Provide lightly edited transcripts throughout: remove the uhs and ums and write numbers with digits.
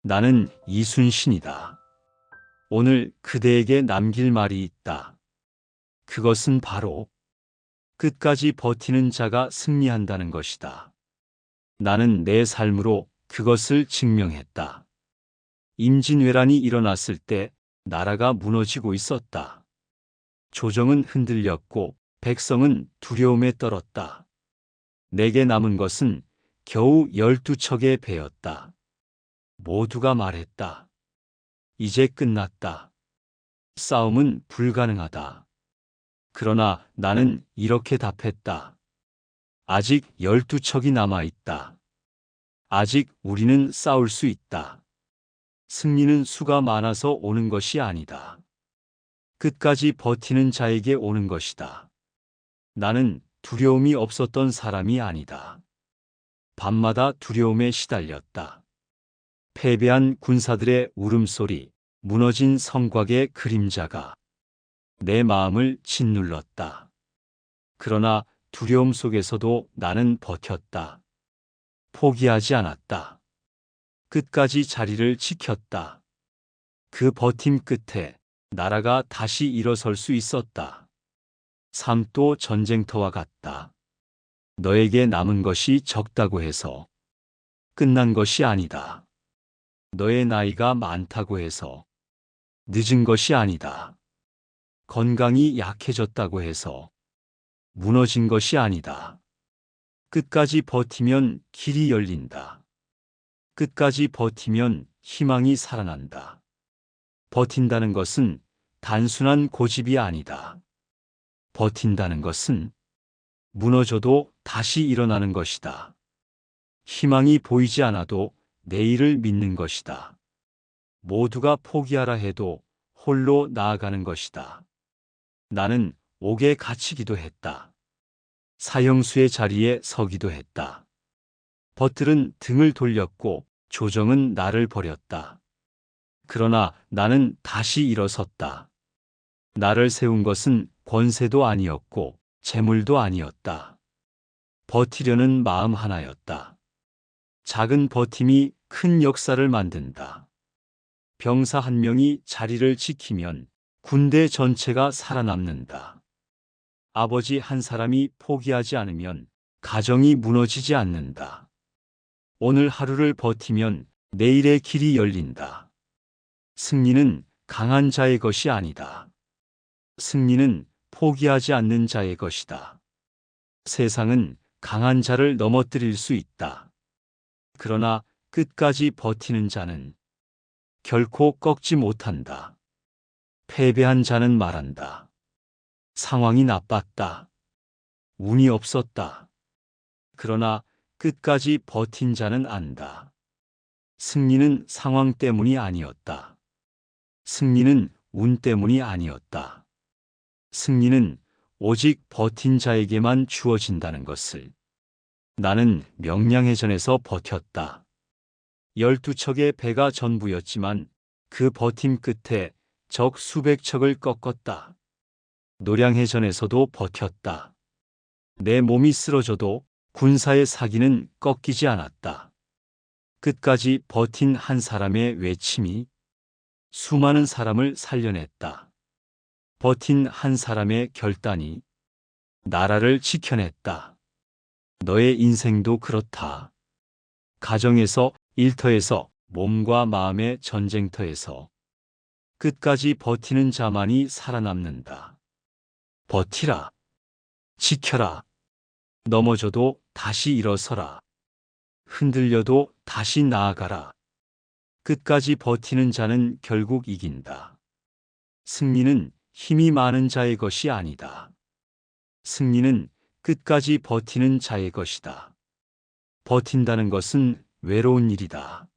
나는 이순신이다. 오늘 그대에게 남길 말이 있다. 그것은 바로 끝까지 버티는 자가 승리한다는 것이다. 나는 내 삶으로 그것을 증명했다. 임진왜란이 일어났을 때 나라가 무너지고 있었다. 조정은 흔들렸고 백성은 두려움에 떨었다. 내게 남은 것은 겨우 12척의 배였다. 모두가 말했다. 이제 끝났다. 싸움은 불가능하다. 그러나 나는 이렇게 답했다. 아직 12척이 남아있다. 아직 우리는 싸울 수 있다. 승리는 수가 많아서 오는 것이 아니다. 끝까지 버티는 자에게 오는 것이다. 나는 두려움이 없었던 사람이 아니다. 밤마다 두려움에 시달렸다. 패배한 군사들의 울음소리, 무너진 성곽의 그림자가 내 마음을 짓눌렀다. 그러나 두려움 속에서도 나는 버텼다. 포기하지 않았다. 끝까지 자리를 지켰다. 그 버팀 끝에 나라가 다시 일어설 수 있었다. 삶도 전쟁터와 같다. 너에게 남은 것이 적다고 해서 끝난 것이 아니다. 너의 나이가 많다고 해서 늦은 것이 아니다. 건강이 약해졌다고 해서 무너진 것이 아니다. 끝까지 버티면 길이 열린다. 끝까지 버티면 희망이 살아난다. 버틴다는 것은 단순한 고집이 아니다. 버틴다는 것은 무너져도 다시 일어나는 것이다. 희망이 보이지 않아도 내일을 믿는 것이다. 모두가 포기하라 해도 홀로 나아가는 것이다. 나는 옥에 갇히기도 했다. 사형수의 자리에 서기도 했다. 벗들은 등을 돌렸고 조정은 나를 버렸다. 그러나 나는 다시 일어섰다. 나를 세운 것은 권세도 아니었고 재물도 아니었다. 버티려는 마음 하나였다. 작은 버팀이 큰 역사를 만든다. 병사 한 명이 자리를 지키면 군대 전체가 살아남는다. 아버지 한 사람이 포기하지 않으면 가정이 무너지지 않는다. 오늘 하루를 버티면 내일의 길이 열린다. 승리는 강한 자의 것이 아니다. 승리는 포기하지 않는 자의 것이다. 세상은 강한 자를 넘어뜨릴 수 있다. 그러나 끝까지 버티는 자는 결코 꺾지 못한다. 패배한 자는 말한다. 상황이 나빴다. 운이 없었다. 그러나 끝까지 버틴 자는 안다. 승리는 상황 때문이 아니었다. 승리는 운 때문이 아니었다. 승리는 오직 버틴 자에게만 주어진다는 것을 나는 명량해전에서 버텼다. 12척의 배가 전부였지만 그 버팀 끝에 적 수백 척을 꺾었다. 노량해전에서도 버텼다. 내 몸이 쓰러져도 군사의 사기는 꺾이지 않았다. 끝까지 버틴 한 사람의 외침이 수많은 사람을 살려냈다. 버틴 한 사람의 결단이 나라를 지켜냈다. 너의 인생도 그렇다. 가정에서, 일터에서, 몸과 마음의 전쟁터에서 끝까지 버티는 자만이 살아남는다. 버티라. 지켜라. 넘어져도 다시 일어서라. 흔들려도 다시 나아가라. 끝까지 버티는 자는 결국 이긴다. 승리는 힘이 많은 자의 것이 아니다. 승리는 끝까지 버티는 자의 것이다. 버틴다는 것은 외로운 일이다.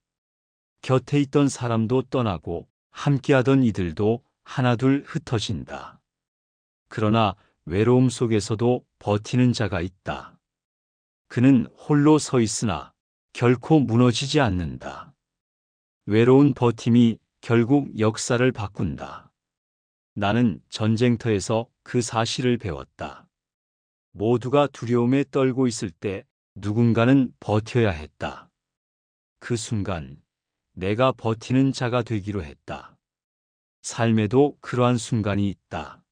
곁에 있던 사람도 떠나고 함께하던 이들도 하나둘 흩어진다. 그러나 외로움 속에서도 버티는 자가 있다. 그는 홀로 서 있으나 결코 무너지지 않는다. 외로운 버팀이 결국 역사를 바꾼다. 나는 전쟁터에서 그 사실을 배웠다. 모두가 두려움에 떨고 있을 때 누군가는 버텨야 했다. 그 순간 내가 버티는 자가 되기로 했다. 삶에도 그러한 순간이 있다.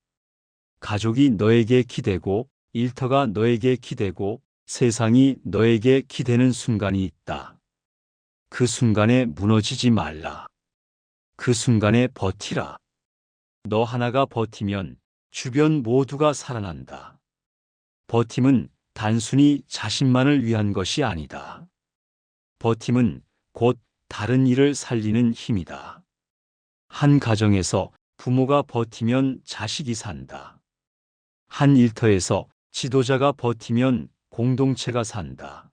가족이 너에게 기대고, 일터가 너에게 기대고, 세상이 너에게 기대는 순간이 있다. 그 순간에 무너지지 말라. 그 순간에 버티라. 너 하나가 버티면 주변 모두가 살아난다. 버팀은 단순히 자신만을 위한 것이 아니다. 버팀은 곧 다른 이를 살리는 힘이다. 한 가정에서 부모가 버티면 자식이 산다. 한 일터에서 지도자가 버티면 공동체가 산다.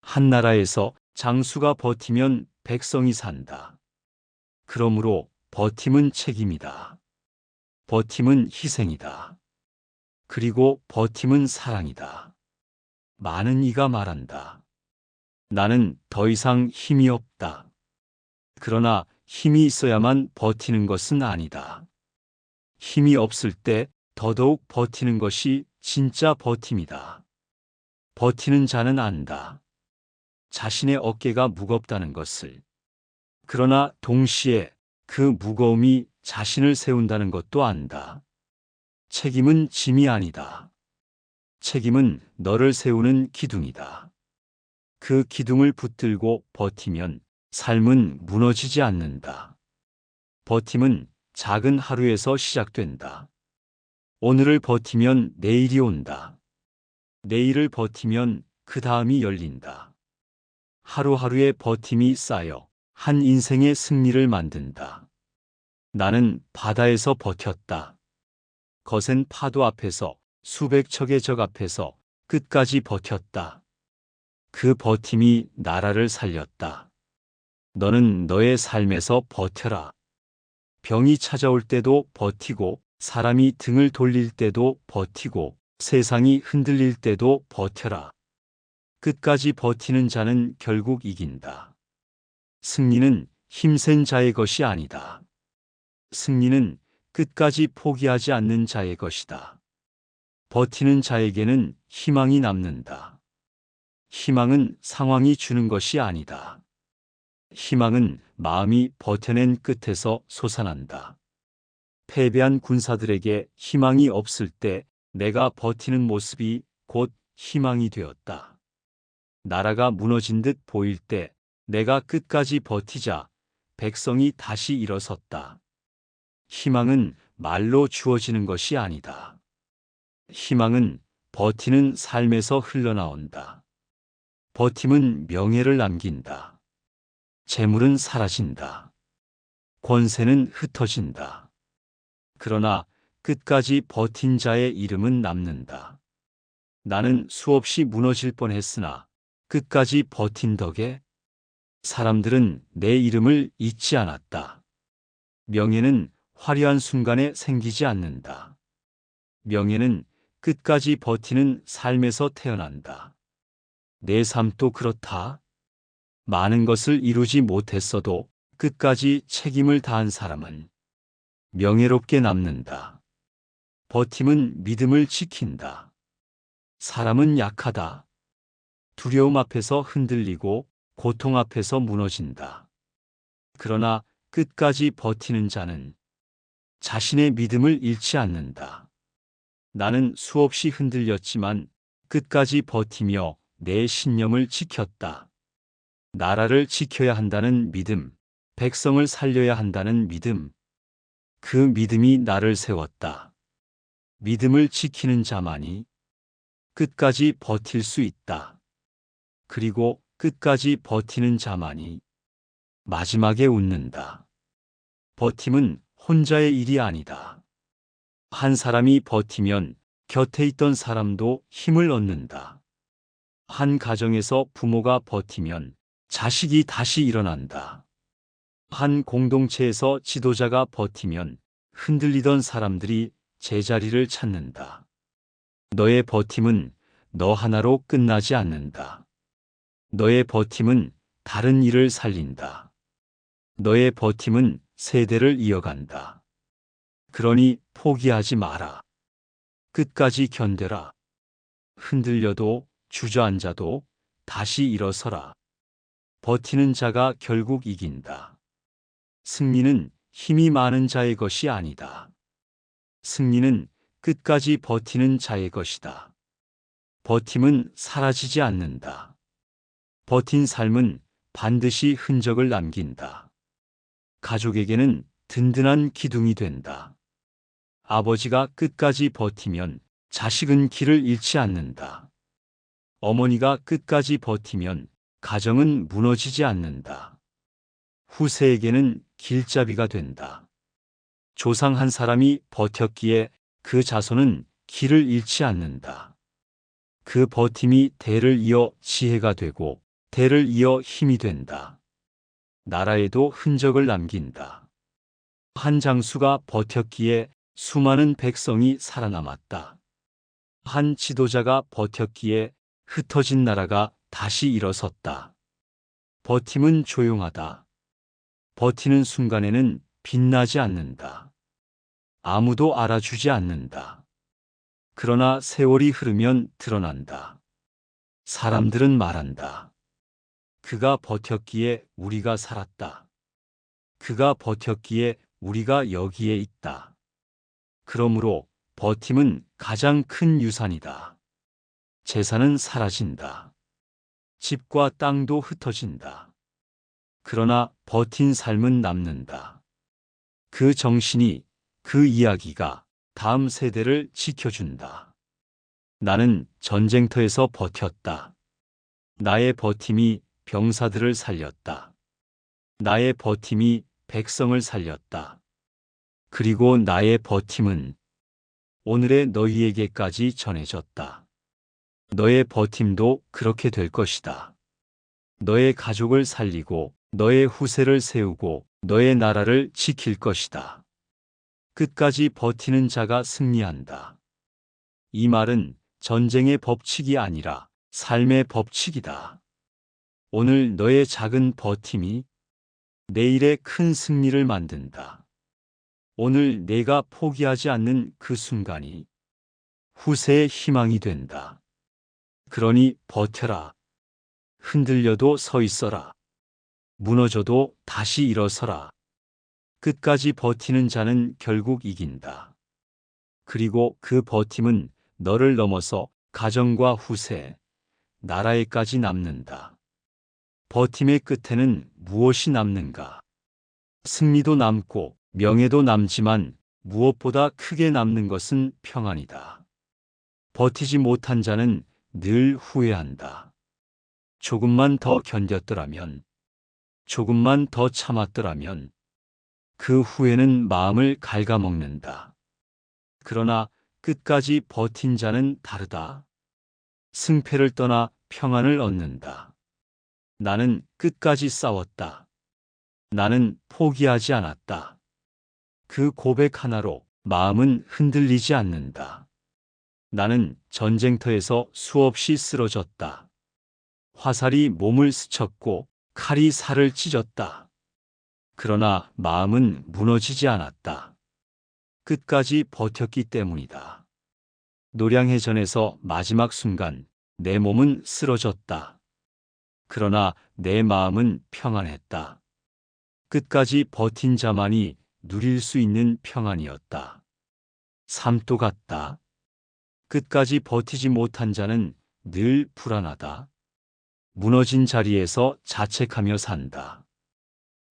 한 나라에서 장수가 버티면 백성이 산다. 그러므로 버팀은 책임이다. 버팀은 희생이다. 그리고 버팀은 사랑이다. 많은 이가 말한다. 나는 더 이상 힘이 없다. 그러나 힘이 있어야만 버티는 것은 아니다. 힘이 없을 때 더더욱 버티는 것이 진짜 버팀이다. 버티는 자는 안다. 자신의 어깨가 무겁다는 것을. 그러나 동시에 그 무거움이 자신을 세운다는 것도 안다. 책임은 짐이 아니다. 책임은 너를 세우는 기둥이다. 그 기둥을 붙들고 버티면 삶은 무너지지 않는다. 버팀은 작은 하루에서 시작된다. 오늘을 버티면 내일이 온다. 내일을 버티면 그 다음이 열린다. 하루하루의 버팀이 쌓여 한 인생의 승리를 만든다. 나는 바다에서 버텼다. 거센 파도 앞에서, 수백 척의 적 앞에서 끝까지 버텼다. 그 버팀이 나라를 살렸다. 너는 너의 삶에서 버텨라. 병이 찾아올 때도 버티고, 사람이 등을 돌릴 때도 버티고, 세상이 흔들릴 때도 버텨라. 끝까지 버티는 자는 결국 이긴다. 승리는 힘센 자의 것이 아니다. 승리는 끝까지 포기하지 않는 자의 것이다. 버티는 자에게는 희망이 남는다. 희망은 상황이 주는 것이 아니다. 희망은 마음이 버텨낸 끝에서 솟아난다. 패배한 군사들에게 희망이 없을 때 내가 버티는 모습이 곧 희망이 되었다. 나라가 무너진 듯 보일 때 내가 끝까지 버티자 백성이 다시 일어섰다. 희망은 말로 주어지는 것이 아니다. 희망은 버티는 삶에서 흘러나온다. 버팀은 명예를 남긴다. 재물은 사라진다. 권세는 흩어진다. 그러나 끝까지 버틴 자의 이름은 남는다. 나는 수없이 무너질 뻔했으나 끝까지 버틴 덕에 사람들은 내 이름을 잊지 않았다. 명예는 화려한 순간에 생기지 않는다. 명예는 끝까지 버티는 삶에서 태어난다. 내 삶도 그렇다. 많은 것을 이루지 못했어도 끝까지 책임을 다한 사람은 명예롭게 남는다. 버팀은 믿음을 지킨다. 사람은 약하다. 두려움 앞에서 흔들리고 고통 앞에서 무너진다. 그러나 끝까지 버티는 자는 자신의 믿음을 잃지 않는다. 나는 수없이 흔들렸지만 끝까지 버티며 내 신념을 지켰다. 나라를 지켜야 한다는 믿음, 백성을 살려야 한다는 믿음. 그 믿음이 나를 세웠다. 믿음을 지키는 자만이 끝까지 버틸 수 있다. 그리고 끝까지 버티는 자만이 마지막에 웃는다. 버팀은 혼자의 일이 아니다. 한 사람이 버티면 곁에 있던 사람도 힘을 얻는다. 한 가정에서 부모가 버티면 자식이 다시 일어난다. 한 공동체에서 지도자가 버티면 흔들리던 사람들이 제자리를 찾는다. 너의 버팀은 너 하나로 끝나지 않는다. 너의 버팀은 다른 일을 살린다. 너의 버팀은 세대를 이어간다. 그러니 포기하지 마라. 끝까지 견뎌라. 흔들려도 주저앉아도 다시 일어서라. 버티는 자가 결국 이긴다. 승리는 힘이 많은 자의 것이 아니다. 승리는 끝까지 버티는 자의 것이다. 버팀은 사라지지 않는다. 버틴 삶은 반드시 흔적을 남긴다. 가족에게는 든든한 기둥이 된다. 아버지가 끝까지 버티면 자식은 길을 잃지 않는다. 어머니가 끝까지 버티면 가정은 무너지지 않는다. 후세에게는 길잡이가 된다. 조상 한 사람이 버텼기에 그 자손은 길을 잃지 않는다. 그 버팀이 대를 이어 지혜가 되고 대를 이어 힘이 된다. 나라에도 흔적을 남긴다. 한 장수가 버텼기에 수많은 백성이 살아남았다. 한 지도자가 버텼기에 흩어진 나라가 다시 일어섰다. 버팀은 조용하다. 버티는 순간에는 빛나지 않는다. 아무도 알아주지 않는다. 그러나 세월이 흐르면 드러난다. 사람들은 말한다. 그가 버텼기에 우리가 살았다. 그가 버텼기에 우리가 여기에 있다. 그러므로 버팀은 가장 큰 유산이다. 재산은 사라진다. 집과 땅도 흩어진다. 그러나 버틴 삶은 남는다. 그 정신이, 그 이야기가 다음 세대를 지켜준다. 나는 전쟁터에서 버텼다. 나의 버팀이 병사들을 살렸다. 나의 버팀이 백성을 살렸다. 그리고 나의 버팀은 오늘의 너희에게까지 전해졌다. 너의 버팀도 그렇게 될 것이다. 너의 가족을 살리고 너의 후세를 세우고 너의 나라를 지킬 것이다. 끝까지 버티는 자가 승리한다. 이 말은 전쟁의 법칙이 아니라 삶의 법칙이다. 오늘 너의 작은 버팀이 내일의 큰 승리를 만든다. 오늘 내가 포기하지 않는 그 순간이 후세의 희망이 된다. 그러니 버텨라. 흔들려도 서 있어라. 무너져도 다시 일어서라. 끝까지 버티는 자는 결국 이긴다. 그리고 그 버팀은 너를 넘어서 가정과 후세, 나라에까지 남는다. 버팀의 끝에는 무엇이 남는가? 승리도 남고 명예도 남지만 무엇보다 크게 남는 것은 평안이다. 버티지 못한 자는 늘 후회한다. 조금만 더 견뎠더라면, 조금만 더 참았더라면, 그 후회는 마음을 갉아먹는다. 그러나 끝까지 버틴 자는 다르다. 승패를 떠나 평안을 얻는다. 나는 끝까지 싸웠다. 나는 포기하지 않았다. 그 고백 하나로 마음은 흔들리지 않는다. 나는 전쟁터에서 수없이 쓰러졌다. 화살이 몸을 스쳤고 칼이 살을 찢었다. 그러나 마음은 무너지지 않았다. 끝까지 버텼기 때문이다. 노량해전에서 마지막 순간 내 몸은 쓰러졌다. 그러나 내 마음은 평안했다. 끝까지 버틴 자만이 누릴 수 있는 평안이었다. 삶도 같다. 끝까지 버티지 못한 자는 늘 불안하다. 무너진 자리에서 자책하며 산다.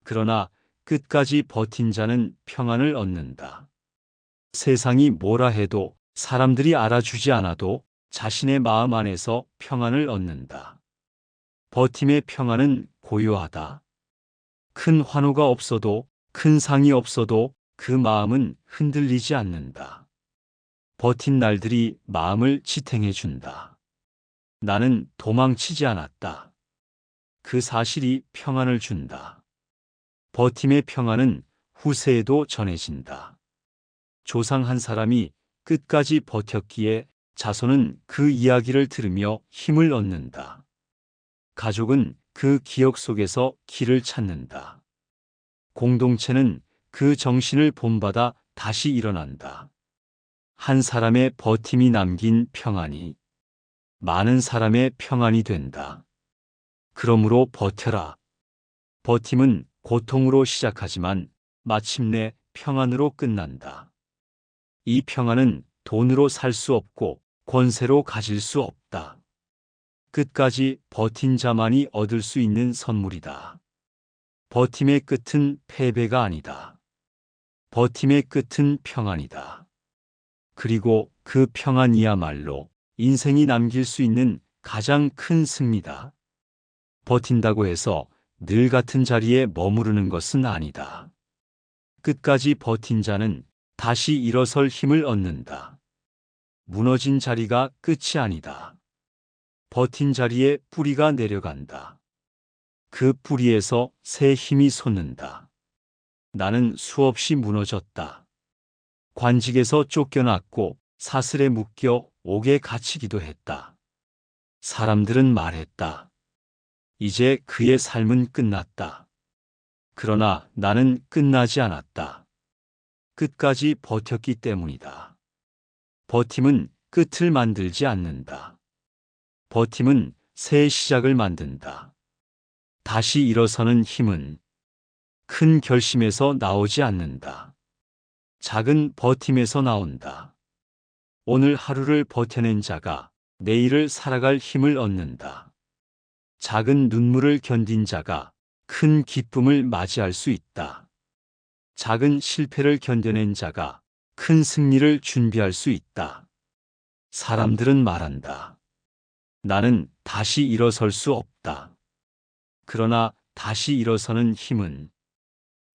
그러나 끝까지 버틴 자는 평안을 얻는다. 세상이 뭐라 해도 사람들이 알아주지 않아도 자신의 마음 안에서 평안을 얻는다. 버팀의 평안은 고요하다. 큰 환호가 없어도 큰 상이 없어도 그 마음은 흔들리지 않는다. 버틴 날들이 마음을 지탱해 준다. 나는 도망치지 않았다. 그 사실이 평안을 준다. 버팀의 평안은 후세에도 전해진다. 조상 한 사람이 끝까지 버텼기에 자손은 그 이야기를 들으며 힘을 얻는다. 가족은 그 기억 속에서 길을 찾는다. 공동체는 그 정신을 본받아 다시 일어난다. 한 사람의 버팀이 남긴 평안이 많은 사람의 평안이 된다. 그러므로 버텨라. 버팀은 고통으로 시작하지만 마침내 평안으로 끝난다. 이 평안은 돈으로 살 수 없고 권세로 가질 수 없다. 끝까지 버틴 자만이 얻을 수 있는 선물이다. 버팀의 끝은 패배가 아니다. 버팀의 끝은 평안이다. 그리고 그 평안이야말로 인생이 남길 수 있는 가장 큰 승리다. 버틴다고 해서 늘 같은 자리에 머무르는 것은 아니다. 끝까지 버틴 자는 다시 일어설 힘을 얻는다. 무너진 자리가 끝이 아니다. 버틴 자리에 뿌리가 내려간다. 그 뿌리에서 새 힘이 솟는다. 나는 수없이 무너졌다. 관직에서 쫓겨났고 사슬에 묶여 옥에 갇히기도 했다. 사람들은 말했다. 이제 그의 삶은 끝났다. 그러나 나는 끝나지 않았다. 끝까지 버텼기 때문이다. 버팀은 끝을 만들지 않는다. 버팀은 새 시작을 만든다. 다시 일어서는 힘은 큰 결심에서 나오지 않는다. 작은 버팀에서 나온다. 오늘 하루를 버텨낸 자가 내일을 살아갈 힘을 얻는다. 작은 눈물을 견딘 자가 큰 기쁨을 맞이할 수 있다. 작은 실패를 견뎌낸 자가 큰 승리를 준비할 수 있다. 사람들은 말한다. 나는 다시 일어설 수 없다. 그러나 다시 일어서는 힘은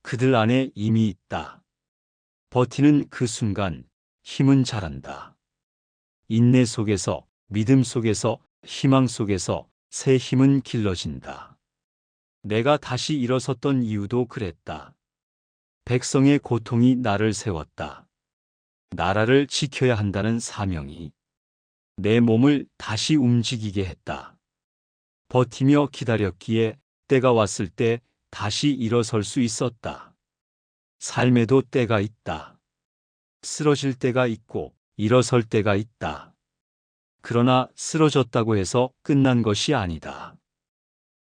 그들 안에 이미 있다. 버티는 그 순간 힘은 자란다. 인내 속에서, 믿음 속에서, 희망 속에서 새 힘은 길러진다. 내가 다시 일어섰던 이유도 그랬다. 백성의 고통이 나를 세웠다. 나라를 지켜야 한다는 사명이 내 몸을 다시 움직이게 했다. 버티며 기다렸기에 때가 왔을 때 다시 일어설 수 있었다. 삶에도 때가 있다. 쓰러질 때가 있고 일어설 때가 있다. 그러나 쓰러졌다고 해서 끝난 것이 아니다.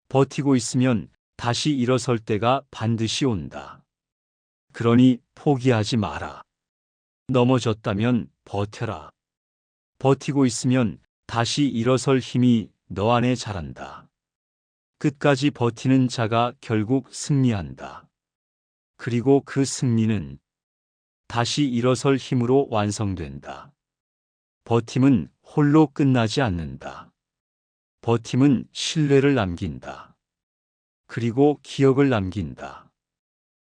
버티고 있으면 다시 일어설 때가 반드시 온다. 그러니 포기하지 마라. 넘어졌다면 버텨라. 버티고 있으면 다시 일어설 힘이 너 안에 자란다. 끝까지 버티는 자가 결국 승리한다. 그리고 그 승리는 다시 일어설 힘으로 완성된다. 버팀은 홀로 끝나지 않는다. 버팀은 신뢰를 남긴다. 그리고 기억을 남긴다.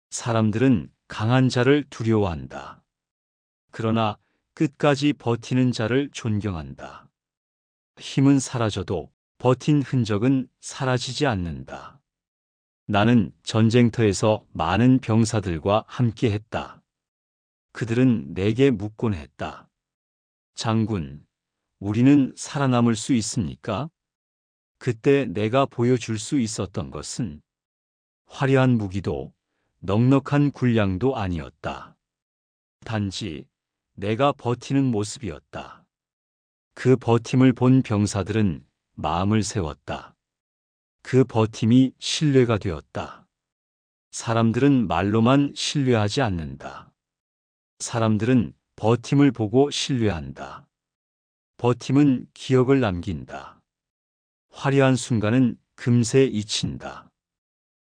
사람들은 강한 자를 두려워한다. 그러나 끝까지 버티는 자를 존경한다. 힘은 사라져도 버틴 흔적은 사라지지 않는다. 나는 전쟁터에서 많은 병사들과 함께 했다. 그들은 내게 묻곤 했다. 장군, 우리는 살아남을 수 있습니까? 그때 내가 보여줄 수 있었던 것은 화려한 무기도 넉넉한 군량도 아니었다. 단지 내가 버티는 모습이었다. 그 버팀을 본 병사들은 마음을 세웠다. 그 버팀이 신뢰가 되었다. 사람들은 말로만 신뢰하지 않는다. 사람들은 버팀을 보고 신뢰한다. 버팀은 기억을 남긴다. 화려한 순간은 금세 잊힌다.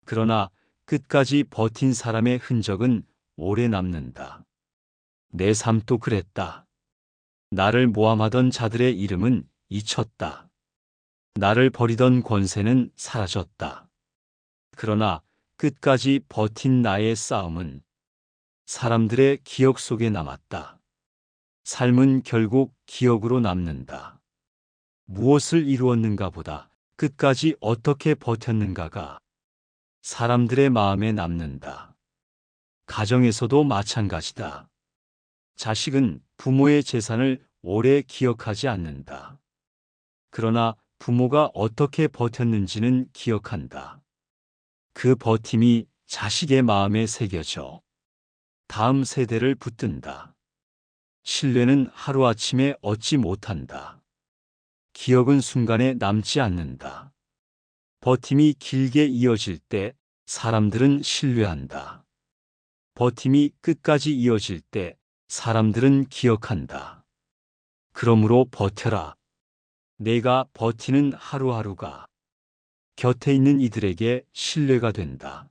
그러나 끝까지 버틴 사람의 흔적은 오래 남는다. 내 삶도 그랬다. 나를 모함하던 자들의 이름은 잊혔다. 나를 버리던 권세는 사라졌다. 그러나 끝까지 버틴 나의 싸움은 사람들의 기억 속에 남았다. 삶은 결국 기억으로 남는다. 무엇을 이루었는가 보다 끝까지 어떻게 버텼는가가 사람들의 마음에 남는다. 가정에서도 마찬가지다. 자식은 부모의 재산을 오래 기억하지 않는다. 그러나 부모가 어떻게 버텼는지는 기억한다. 그 버팀이 자식의 마음에 새겨져 다음 세대를 붙든다. 신뢰는 하루아침에 얻지 못한다. 기억은 순간에 남지 않는다. 버팀이 길게 이어질 때 사람들은 신뢰한다. 버팀이 끝까지 이어질 때 사람들은 기억한다. 그러므로 버텨라. 내가 버티는 하루하루가 곁에 있는 이들에게 신뢰가 된다.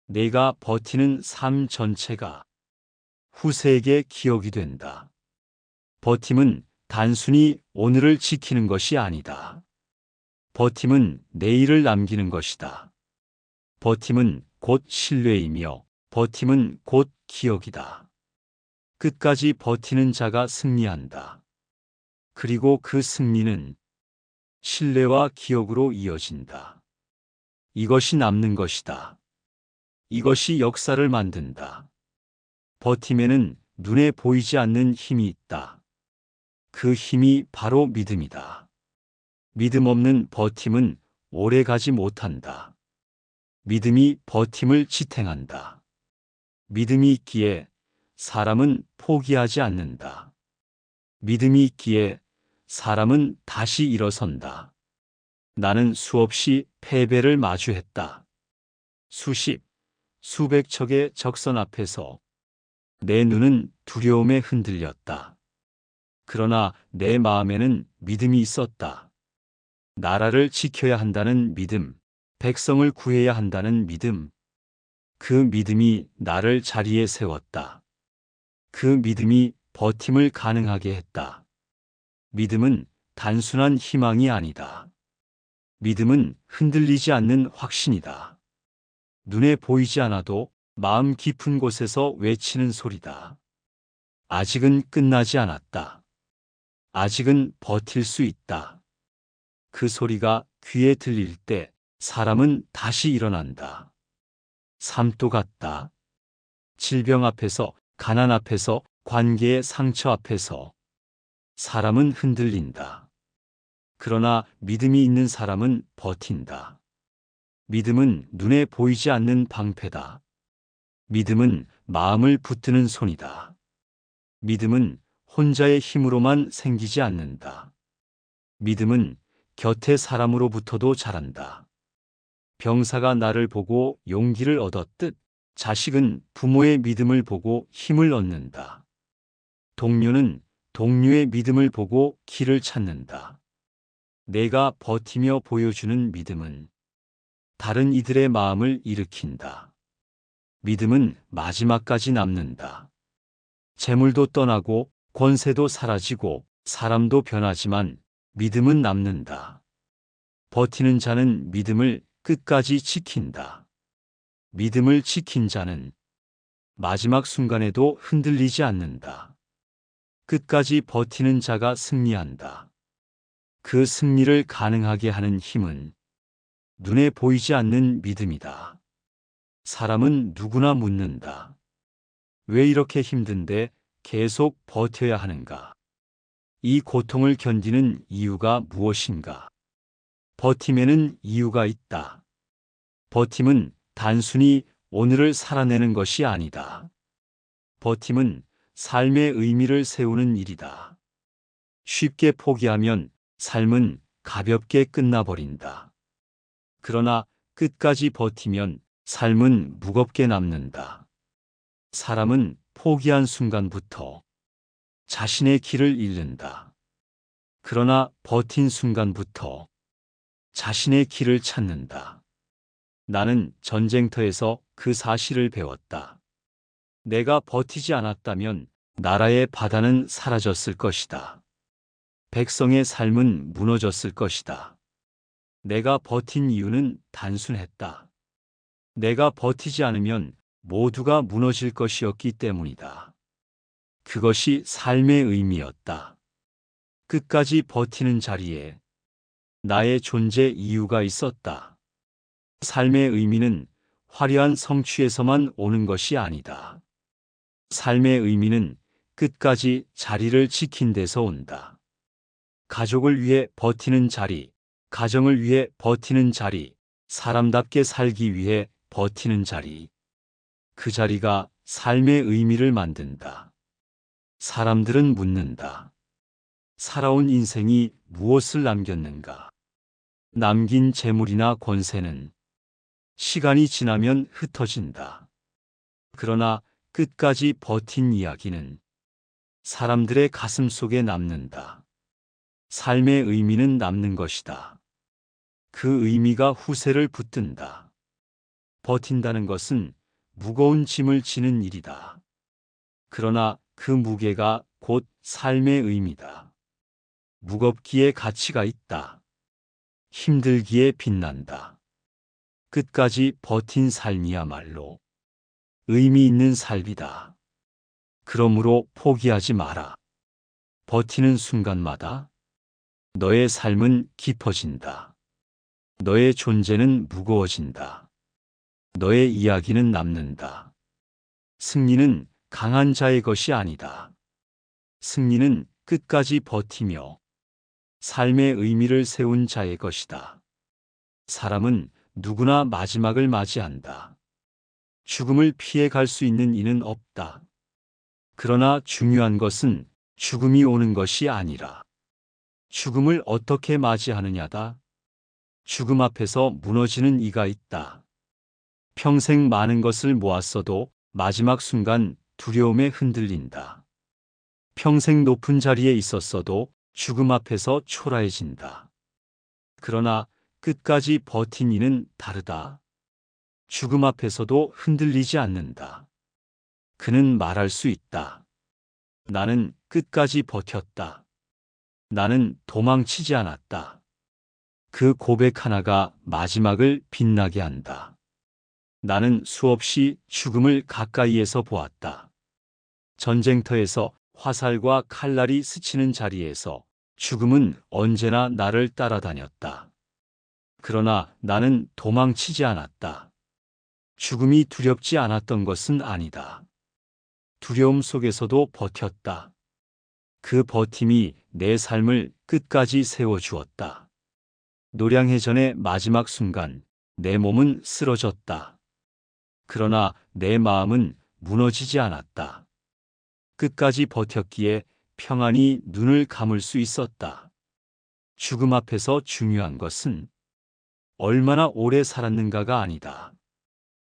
내가 버티는 삶 전체가 후세에게 기억이 된다. 버팀은 단순히 오늘을 지키는 것이 아니다. 버팀은 내일을 남기는 것이다. 버팀은 곧 신뢰이며 버팀은 곧 기억이다. 끝까지 버티는 자가 승리한다. 그리고 그 승리는 신뢰와 기억으로 이어진다. 이것이 남는 것이다. 이것이 역사를 만든다. 버팀에는 눈에 보이지 않는 힘이 있다. 그 힘이 바로 믿음이다. 믿음 없는 버팀은 오래 가지 못한다. 믿음이 버팀을 지탱한다. 믿음이 있기에 사람은 포기하지 않는다. 믿음이 있기에 사람은 다시 일어선다. 나는 수없이 패배를 마주했다. 수십, 수백 척의 적선 앞에서 내 눈은 두려움에 흔들렸다. 그러나 내 마음에는 믿음이 있었다. 나라를 지켜야 한다는 믿음, 백성을 구해야 한다는 믿음. 그 믿음이 나를 자리에 세웠다. 그 믿음이 버팀을 가능하게 했다. 믿음은 단순한 희망이 아니다. 믿음은 흔들리지 않는 확신이다. 눈에 보이지 않아도 마음 깊은 곳에서 외치는 소리다. 아직은 끝나지 않았다. 아직은 버틸 수 있다. 그 소리가 귀에 들릴 때 사람은 다시 일어난다. 삶도 같다. 질병 앞에서, 가난 앞에서, 관계의 상처 앞에서 사람은 흔들린다. 그러나 믿음이 있는 사람은 버틴다. 믿음은 눈에 보이지 않는 방패다. 믿음은 마음을 붙드는 손이다. 믿음은 혼자의 힘으로만 생기지 않는다. 믿음은 곁에 사람으로부터도 자란다. 병사가 나를 보고 용기를 얻었듯 자식은 부모의 믿음을 보고 힘을 얻는다. 동료는 동료의 믿음을 보고 길을 찾는다. 내가 버티며 보여주는 믿음은 다른 이들의 마음을 일으킨다. 믿음은 마지막까지 남는다. 재물도 떠나고 권세도 사라지고 사람도 변하지만 믿음은 남는다. 버티는 자는 믿음을 끝까지 지킨다. 믿음을 지킨 자는 마지막 순간에도 흔들리지 않는다. 끝까지 버티는 자가 승리한다. 그 승리를 가능하게 하는 힘은 눈에 보이지 않는 믿음이다. 사람은 누구나 묻는다. 왜 이렇게 힘든데 계속 버텨야 하는가? 이 고통을 견디는 이유가 무엇인가? 버팀에는 이유가 있다. 버팀은 단순히 오늘을 살아내는 것이 아니다. 버팀은 삶의 의미를 세우는 일이다. 쉽게 포기하면 삶은 가볍게 끝나버린다. 그러나 끝까지 버티면 삶은 무겁게 남는다. 사람은 포기한 순간부터 자신의 길을 잃는다. 그러나 버틴 순간부터 자신의 길을 찾는다. 나는 전쟁터에서 그 사실을 배웠다. 내가 버티지 않았다면 나라의 바다는 사라졌을 것이다. 백성의 삶은 무너졌을 것이다. 내가 버틴 이유는 단순했다. 내가 버티지 않으면 모두가 무너질 것이었기 때문이다. 그것이 삶의 의미였다. 끝까지 버티는 자리에 나의 존재 이유가 있었다. 삶의 의미는 화려한 성취에서만 오는 것이 아니다. 삶의 의미는 끝까지 자리를 지킨 데서 온다. 가족을 위해 버티는 자리, 가정을 위해 버티는 자리, 사람답게 살기 위해 버티는 자리. 그 자리가 삶의 의미를 만든다. 사람들은 묻는다. 살아온 인생이 무엇을 남겼는가? 남긴 재물이나 권세는 시간이 지나면 흩어진다. 그러나 끝까지 버틴 이야기는 사람들의 가슴 속에 남는다. 삶의 의미는 남는 것이다. 그 의미가 후세를 붙든다. 버틴다는 것은 무거운 짐을 지는 일이다. 그러나 그 무게가 곧 삶의 의미다. 무겁기에 가치가 있다. 힘들기에 빛난다. 끝까지 버틴 삶이야말로 의미 있는 삶이다. 그러므로 포기하지 마라. 버티는 순간마다 너의 삶은 깊어진다. 너의 존재는 무거워진다. 너의 이야기는 남는다. 승리는 강한 자의 것이 아니다. 승리는 끝까지 버티며 삶의 의미를 세운 자의 것이다. 사람은 누구나 마지막을 맞이한다. 죽음을 피해 갈 수 있는 이는 없다. 그러나 중요한 것은 죽음이 오는 것이 아니라 죽음을 어떻게 맞이하느냐다. 죽음 앞에서 무너지는 이가 있다. 평생 많은 것을 모았어도 마지막 순간 두려움에 흔들린다. 평생 높은 자리에 있었어도 죽음 앞에서 초라해진다. 그러나 끝까지 버틴 이는 다르다. 죽음 앞에서도 흔들리지 않는다. 그는 말할 수 있다. 나는 끝까지 버텼다. 나는 도망치지 않았다. 그 고백 하나가 마지막을 빛나게 한다. 나는 수없이 죽음을 가까이에서 보았다. 전쟁터에서 화살과 칼날이 스치는 자리에서 죽음은 언제나 나를 따라다녔다. 그러나 나는 도망치지 않았다. 죽음이 두렵지 않았던 것은 아니다. 두려움 속에서도 버텼다. 그 버팀이 내 삶을 끝까지 세워주었다. 노량해전의 마지막 순간 내 몸은 쓰러졌다. 그러나 내 마음은 무너지지 않았다. 끝까지 버텼기에 평안히 눈을 감을 수 있었다. 죽음 앞에서 중요한 것은 얼마나 오래 살았는가가 아니다.